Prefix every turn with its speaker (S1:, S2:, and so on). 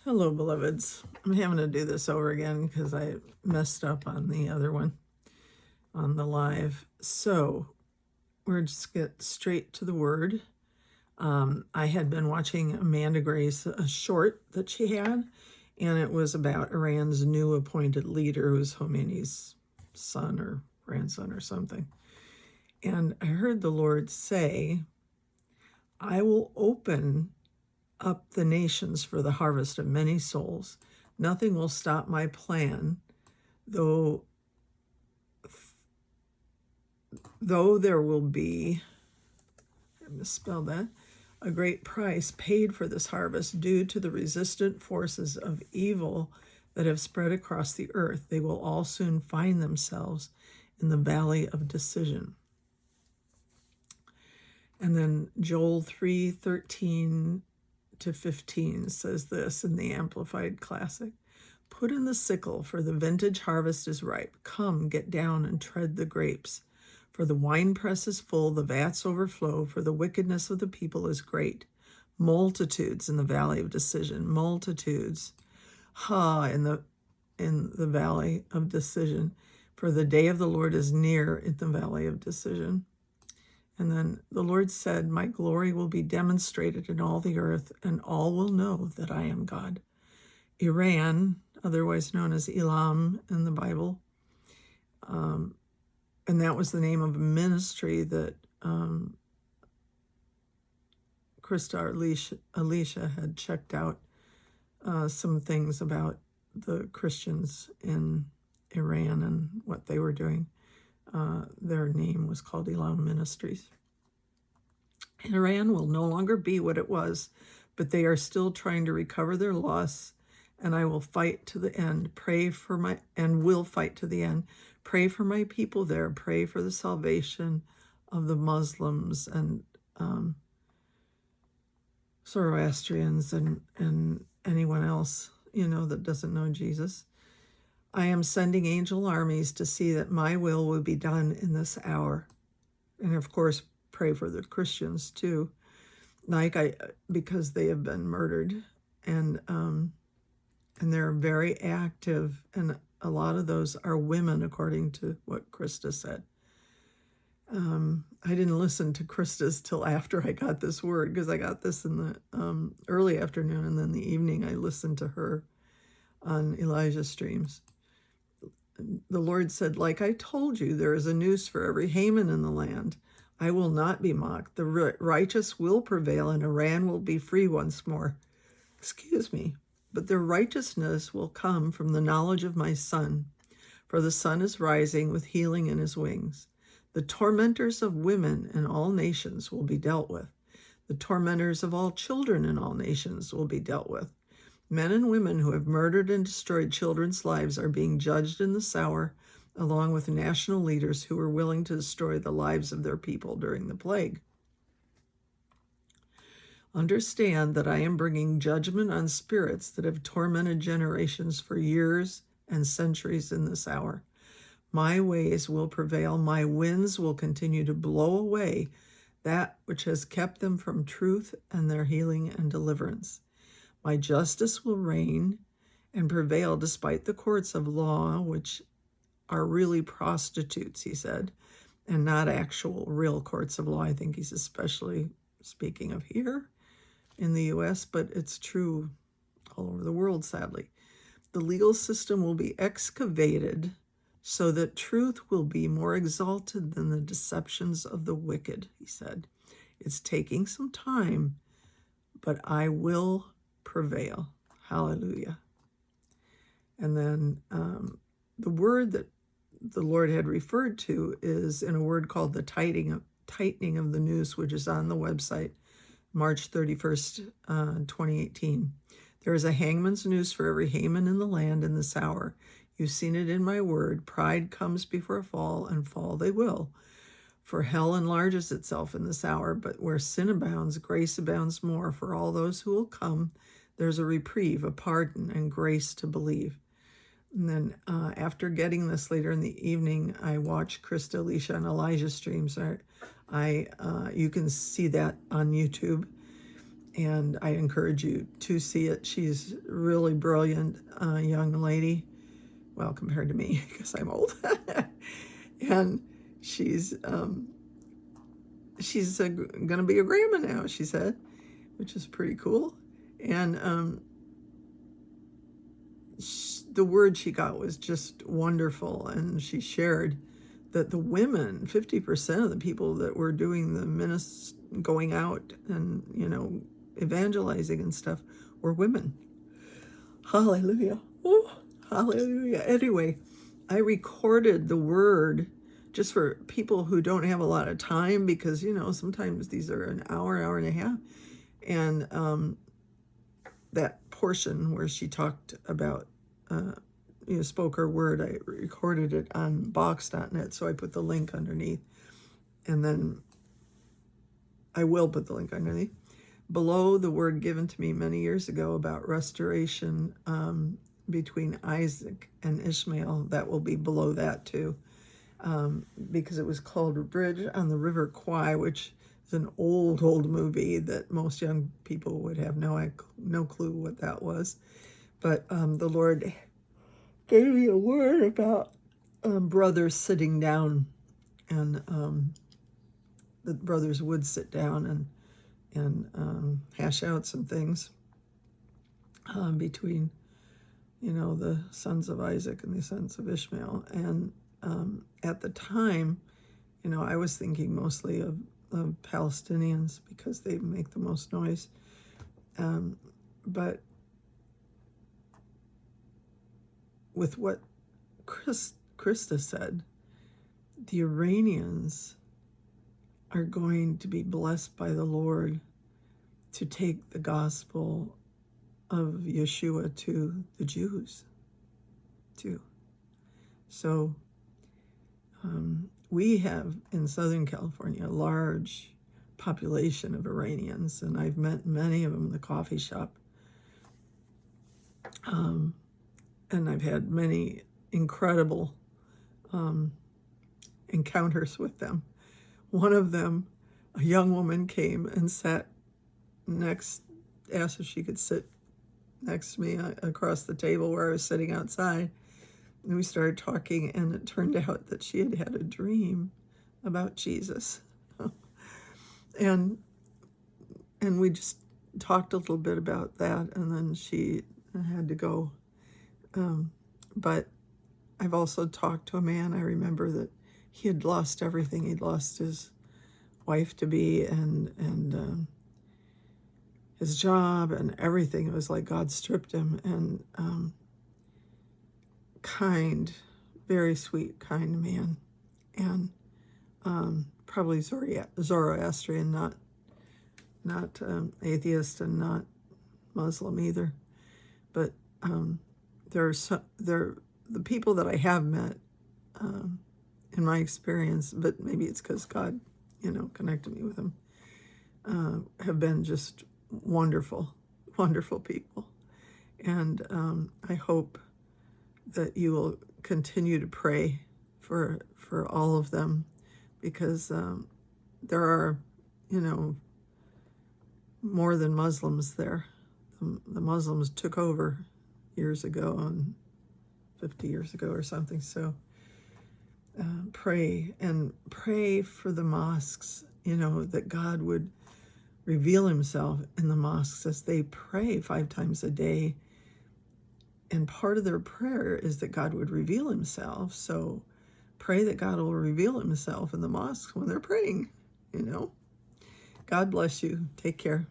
S1: Hello, beloveds. I'm having to do this over again because I messed up on the other one, on the live. So we're just get straight to the word. I had been watching Amanda Grace, a short that she had, and it was about Iran's new appointed leader, who's Khomeini's son or grandson or something. And I heard the Lord say, I will open up the nations for the harvest of many souls. Nothing will stop my plan, though there will be, I misspelled that, a great price paid for this harvest due to the resistant forces of evil that have spread across the earth. They will all soon find themselves in the valley of decision. And then Joel 3:13 to 15 says this in the Amplified Classic. Put in the sickle, for the vintage harvest is ripe. Come, get down and tread the grapes. For the winepress is full, the vats overflow, for the wickedness of the people is great. Multitudes in the valley of decision, multitudes. In the valley of decision. For the day of the Lord is near in the valley of decision. And then the Lord said, my glory will be demonstrated in all the earth, and all will know that I am God. Iran, otherwise known as Elam in the Bible, and that was the name of a ministry that Christa Elisha had checked out some things about the Christians in Iran and what they were doing. Their name was called Elam Ministries. Iran will no longer be what it was, but they are still trying to recover their loss, and I will fight to the end. Will fight to the end. Pray for my people there. Pray for the salvation of the Muslims and Zoroastrians and anyone else, that doesn't know Jesus. I am sending angel armies to see that my will be done in this hour. And of course, pray for the Christians too, because they have been murdered, and they're very active, and a lot of those are women, according to what Christa said. I didn't listen to Christa's till after I got this word, because I got this in the early afternoon, and then the evening I listened to her on Elijahstreams. The Lord said, like I told you, there is a noose for every Haman in the land. I will not be mocked. The righteous will prevail, and Iran will be free once more. But their righteousness will come from the knowledge of my Son, for the sun is rising with healing in his wings. The tormentors of women in all nations will be dealt with. The tormentors of all children in all nations will be dealt with. Men and women who have murdered and destroyed children's lives are being judged in this hour, along with national leaders who were willing to destroy the lives of their people during the plague. Understand that I am bringing judgment on spirits that have tormented generations for years and centuries in this hour. My ways will prevail. My winds will continue to blow away that which has kept them from truth and their healing and deliverance. My justice will reign and prevail despite the courts of law, which are really prostitutes, he said, and not actual real courts of law. I think he's especially speaking of here in the U.S., but it's true all over the world, sadly. The legal system will be excavated so that truth will be more exalted than the deceptions of the wicked, he said. It's taking some time, but I will prevail. Hallelujah. And then the word that the Lord had referred to is in a word called the tightening of the noose, which is on the website, March 31st, 2018. There is a hangman's noose for every Haman in the land in this hour. You've seen it in my word. Pride comes before a fall, and fall they will. For hell enlarges itself in this hour, but where sin abounds, grace abounds more. For all those who will come, there's a reprieve, a pardon, and grace to believe. And then after getting this later in the evening, I watched Christa Elisha and Elijahstreams. You can see that on YouTube. And I encourage you to see it. She's a really brilliant young lady. Well, compared to me, because I'm old. And she's going to be a grandma now, she said, which is pretty cool. And the word she got was just wonderful. And she shared that the women, 50% of the people that were doing the going out and, evangelizing and stuff were women. Hallelujah. Ooh, hallelujah. Anyway, I recorded the word just for people who don't have a lot of time, because, sometimes these are an hour, hour and a half. And that portion where she talked about, spoke her word, I recorded it on box.net, so I put the link underneath. And then I will put the link underneath. Below the word given to me many years ago about restoration between Isaac and Ishmael, that will be below that too, because it was called Bridge on the River Kwai, which is an old movie that most young people would have no clue what that was. But the Lord gave me a word about brothers sitting down, and the brothers would sit down and hash out some things between, the sons of Isaac and the sons of Ishmael. And at the time, I was thinking mostly of Palestinians because they make the most noise. But with what Christa said, the Iranians are going to be blessed by the Lord to take the gospel of Yeshua to the Jews too. So we have in Southern California a large population of Iranians, and I've met many of them in the coffee shop. And I've had many incredible encounters with them. One of them, a young woman came and sat asked if she could sit next to me across the table where I was sitting outside. And we started talking, and it turned out that she had had a dream about Jesus. And we just talked a little bit about that, and then she had to go. But I've also talked to a man. I remember that he had lost everything. He'd lost his wife-to-be and his job and everything. It was like God stripped him. And kind, very sweet, kind man. And probably Zoroastrian, not atheist and not Muslim either. But the people that I have met in my experience, but maybe it's because God, connected me with them, have been just wonderful, wonderful people. And I hope that you will continue to pray for all of them, because there are, more than Muslims there. The Muslims took over years ago, and 50 years ago or something. So pray for the mosques, that God would reveal himself in the mosques as they pray 5 times a day. And part of their prayer is that God would reveal himself. So pray that God will reveal himself in the mosques when they're praying, God bless you. Take care.